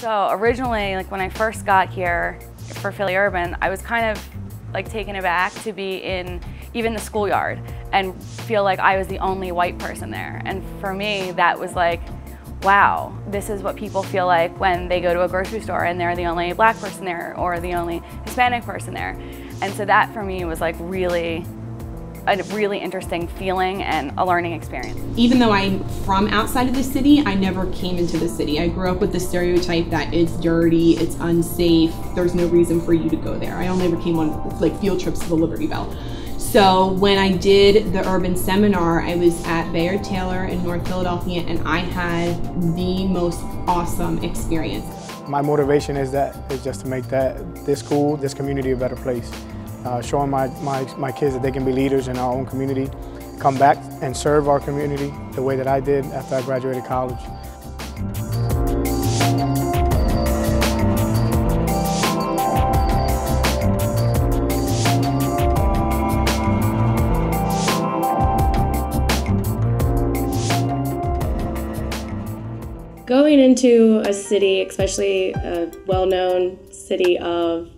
So originally, like when I first got here for PhillyUrban, I was kind of like taken aback to be in even the schoolyard and feel like I was the only white person there. And for me, that was like, wow, this is what people feel like when they go to a grocery store and they're the only black person there or the only Hispanic person there. And so that for me was like a really interesting feeling and a learning experience. Even though I'm from outside of the city, I never came into the city. I grew up with the stereotype that it's dirty, it's unsafe, there's no reason for you to go there. I only ever came on like field trips to the Liberty Bell. So when I did the urban seminar, I was at Bayard Taylor in North Philadelphia, and I had the most awesome experience. My motivation is just to make this school, this community a better place. Showing my kids that they can be leaders in our own community, come back and serve our community the way that I did after I graduated college. Going into a city, especially a well-known city of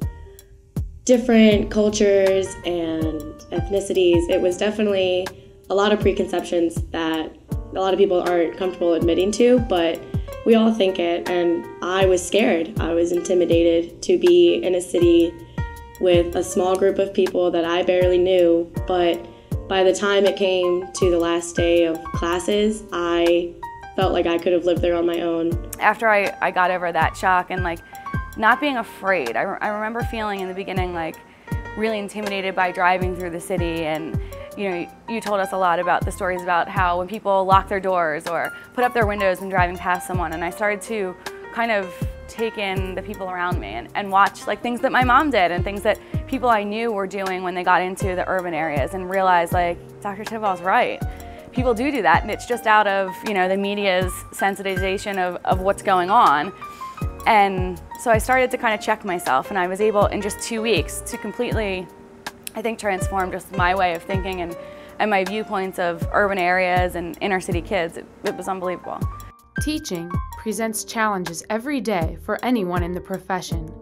different cultures and ethnicities, it was definitely a lot of preconceptions that a lot of people aren't comfortable admitting to, but we all think it, and I was scared. I was intimidated to be in a city with a small group of people that I barely knew, but by the time it came to the last day of classes, I felt like I could have lived there on my own. After I got over that shock and like not being afraid, I remember feeling in the beginning like really intimidated by driving through the city, and you know, you told us a lot about the stories about how when people lock their doors or put up their windows when driving past someone, and I started to kind of take in the people around me and watch like things that my mom did and things that people I knew were doing when they got into the urban areas, and realized like Dr. Tidwell's right. People do that, and it's just out of, you know, the media's sensitization of what's going on. And so I started to kind of check myself, and I was able in just 2 weeks to completely, I think, transform just my way of thinking and my viewpoints of urban areas and inner city kids. It was unbelievable. Teaching presents challenges every day for anyone in the profession,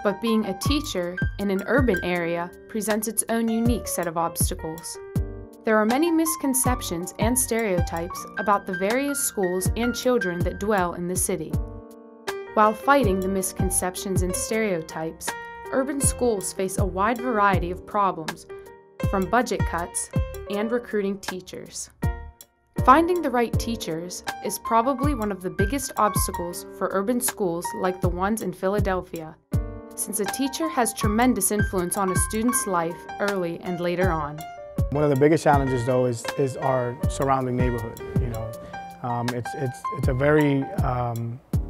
but being a teacher in an urban area presents its own unique set of obstacles. There are many misconceptions and stereotypes about the various schools and children that dwell in the city. While fighting the misconceptions and stereotypes, urban schools face a wide variety of problems, from budget cuts and recruiting teachers. Finding the right teachers is probably one of the biggest obstacles for urban schools like the ones in Philadelphia, since a teacher has tremendous influence on a student's life early and later on. One of the biggest challenges, though, is our surrounding neighborhood. You know, it's a very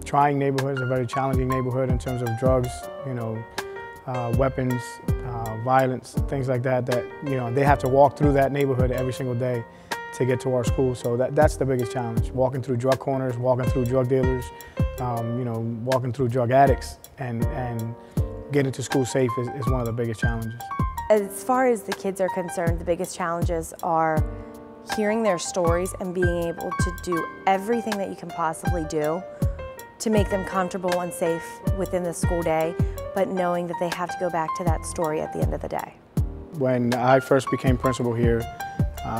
trying neighborhood. It's a very challenging neighborhood in terms of drugs, you know, weapons, violence, things like that. That, you know, they have to walk through that neighborhood every single day to get to our school. So that's the biggest challenge: walking through drug corners, walking through drug dealers, you know, walking through drug addicts, and getting to school safe is one of the biggest challenges. As far as the kids are concerned, the biggest challenges are hearing their stories and being able to do everything that you can possibly do to make them comfortable and safe within the school day, but knowing that they have to go back to that story at the end of the day. When I first became principal here,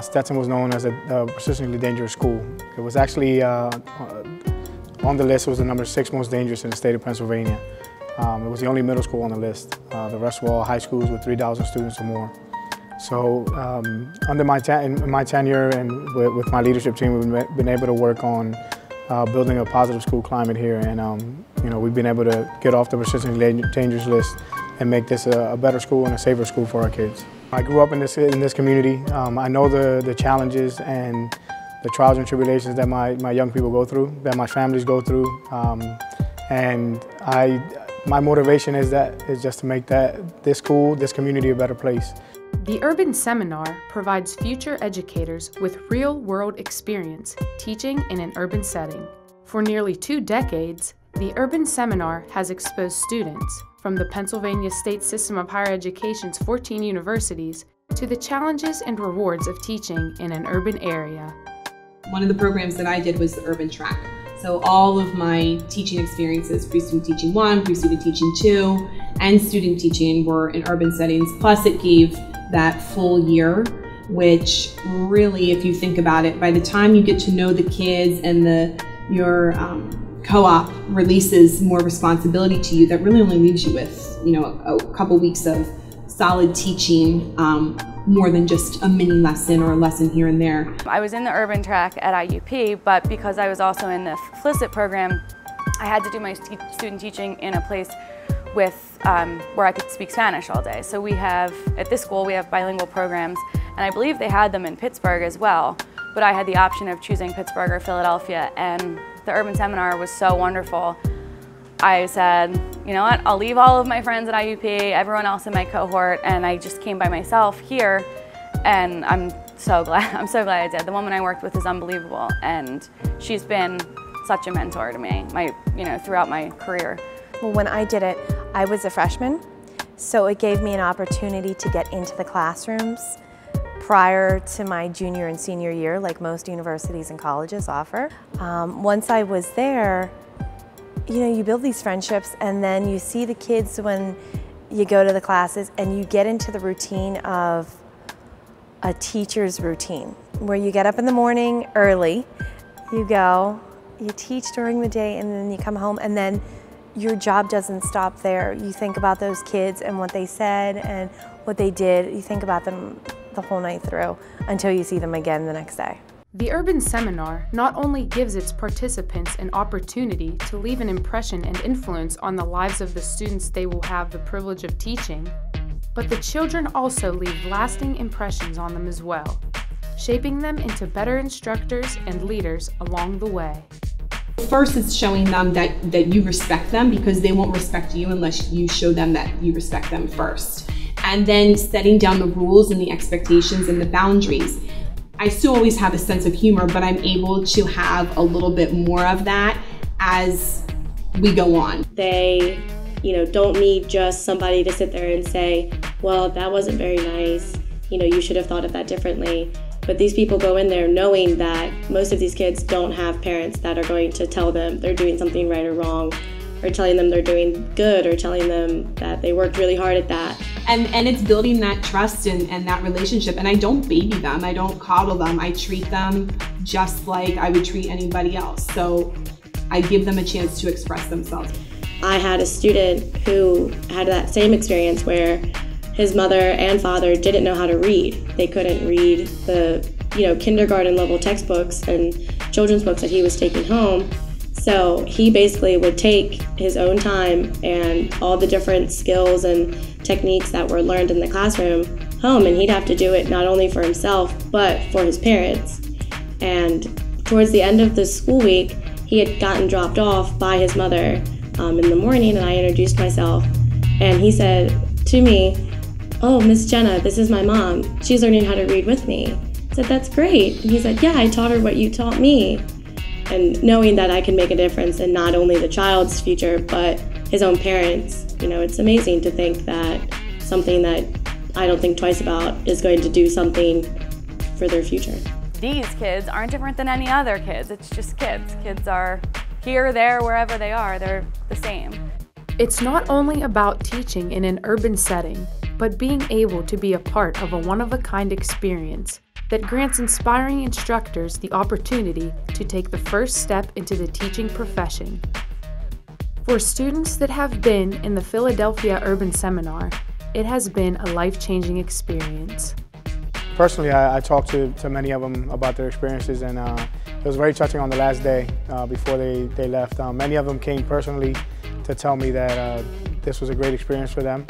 Stetson was known as a persistently dangerous school. It was actually on the list. It was the number 6 most dangerous in the state of Pennsylvania. It was the only middle school on the list. The rest were all high schools with 3,000 students or more. So under my tenure and with my leadership team, we've been able to work on building a positive school climate here, and you know, we've been able to get off the persistently dangerous list and make this a better school and a safer school for our kids. I grew up in this community. I know the challenges and the trials and tribulations that my young people go through, that my families go through, and my motivation is just to make this school, this community a better place. The Urban Seminar provides future educators with real-world experience teaching in an urban setting. For nearly 2 decades, the Urban Seminar has exposed students from the Pennsylvania State System of Higher Education's 14 universities to the challenges and rewards of teaching in an urban area. One of the programs that I did was the Urban Track. So all of my teaching experiences, pre-student teaching 1, pre-student teaching 2, and student teaching were in urban settings. Plus it gave that full year, which really, if you think about it, by the time you get to know the kids and your co-op releases more responsibility to you, that really only leaves you with, you know, a couple weeks of solid teaching, more than just a mini lesson or a lesson here and there. I was in the urban track at IUP, but because I was also in the FLICIT program, I had to do my student teaching in a place with where I could speak Spanish all day. So we have, at this school, we have bilingual programs, and I believe they had them in Pittsburgh as well, but I had the option of choosing Pittsburgh or Philadelphia, and the urban seminar was so wonderful. I said, you know what, I'll leave all of my friends at IUP, everyone else in my cohort, and I just came by myself here, and I'm so glad I did. The woman I worked with is unbelievable, and she's been such a mentor to me, throughout my career. Well, when I did it, I was a freshman, so it gave me an opportunity to get into the classrooms prior to my junior and senior year, like most universities and colleges offer. Once I was there, you build these friendships, and then you see the kids when you go to the classes, and you get into the routine of a teacher's routine, where you get up in the morning early, you go, you teach during the day, and then you come home, and then your job doesn't stop there. You think about those kids and what they said and what they did. You think about them the whole night through until you see them again the next day. The Urban Seminar not only gives its participants an opportunity to leave an impression and influence on the lives of the students they will have the privilege of teaching, but the children also leave lasting impressions on them as well, shaping them into better instructors and leaders along the way. First, it's showing them that you respect them, because they won't respect you unless you show them that you respect them first. And then setting down the rules and the expectations and the boundaries. I still always have a sense of humor, but I'm able to have a little bit more of that as we go on. They, don't need just somebody to sit there and say, well, that wasn't very nice. You should have thought of that differently. But these people go in there knowing that most of these kids don't have parents that are going to tell them they're doing something right or wrong, or telling them they're doing good, or telling them that they worked really hard at that. And it's building that trust and that relationship. And I don't baby them, I don't coddle them, I treat them just like I would treat anybody else. So I give them a chance to express themselves. I had a student who had that same experience where his mother and father didn't know how to read. They couldn't read the kindergarten level textbooks and children's books that he was taking home. So he basically would take his own time and all the different skills and techniques that were learned in the classroom home, and he'd have to do it not only for himself, but for his parents. And towards the end of the school week, he had gotten dropped off by his mother in the morning, and I introduced myself, and he said to me, "Oh, Miss Jenna, this is my mom. She's learning how to read with me." I said, "That's great." And he said, "Yeah, I taught her what you taught me." And knowing that I can make a difference in not only the child's future, but his own parents, it's amazing to think that something that I don't think twice about is going to do something for their future. These kids aren't different than any other kids. It's just kids. Kids are here, there, wherever they are, they're the same. It's not only about teaching in an urban setting, but being able to be a part of a one-of-a-kind experience that grants inspiring instructors the opportunity to take the first step into the teaching profession. For students that have been in the Philadelphia Urban Seminar, it has been a life-changing experience. Personally, I talked to many of them about their experiences, and it was very touching on the last day before they left. Many of them came personally to tell me that this was a great experience for them.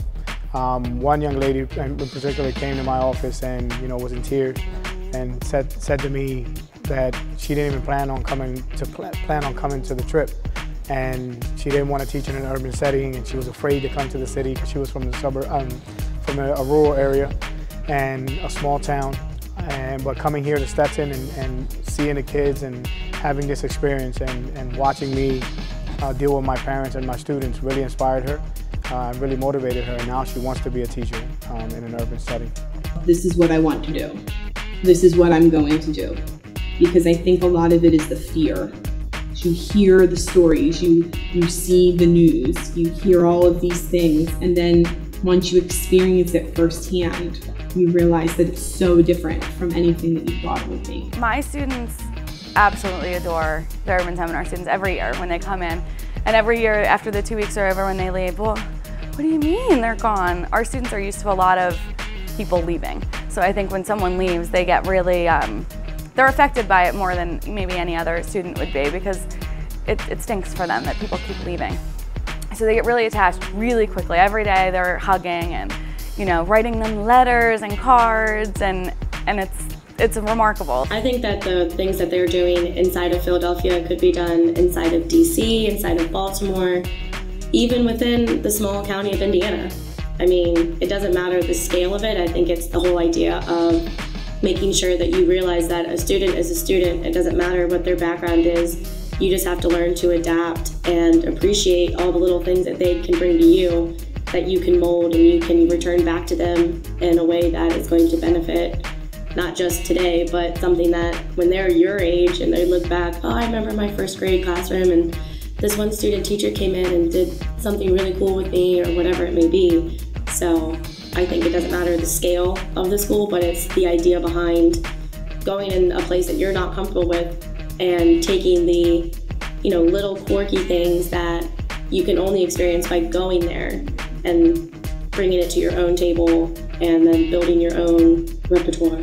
One young lady in particular came to my office and was in tears and said to me that she didn't even plan on coming to the trip, and she didn't want to teach in an urban setting, and she was afraid to come to the city because she was from the suburb, from a rural area and a small town. But coming here to Stetson and seeing the kids and having this experience and watching me deal with my parents and my students really inspired her. Really motivated her, and now she wants to be a teacher in an urban setting. This is what I want to do. This is what I'm going to do. Because I think a lot of it is the fear. You hear the stories, you see the news, you hear all of these things, and then once you experience it firsthand, you realize that it's so different from anything that you thought it would be. My students absolutely adore the urban seminar students every year when they come in. And every year after the 2 weeks are over, when they leave, well, what do you mean they're gone? Our students are used to a lot of people leaving. So I think when someone leaves, they get really, they're affected by it more than maybe any other student would be, because it stinks for them that people keep leaving. So they get really attached really quickly. Every day they're hugging and, you know, writing them letters and cards, and it's remarkable. I think that the things that they're doing inside of Philadelphia could be done inside of DC, inside of Baltimore, even within the small county of Indiana. I mean, it doesn't matter the scale of it. I think it's the whole idea of making sure that you realize that a student is a student. It doesn't matter what their background is. You just have to learn to adapt and appreciate all the little things that they can bring to you, that you can mold and you can return back to them in a way that is going to benefit not just today, but something that when they're your age and they look back, oh, I remember my first grade classroom and this one student teacher came in and did something really cool with me, or whatever it may be. So I think it doesn't matter the scale of the school, but it's the idea behind going in a place that you're not comfortable with and taking the, you know, little quirky things that you can only experience by going there and bringing it to your own table and then building your own repertoire.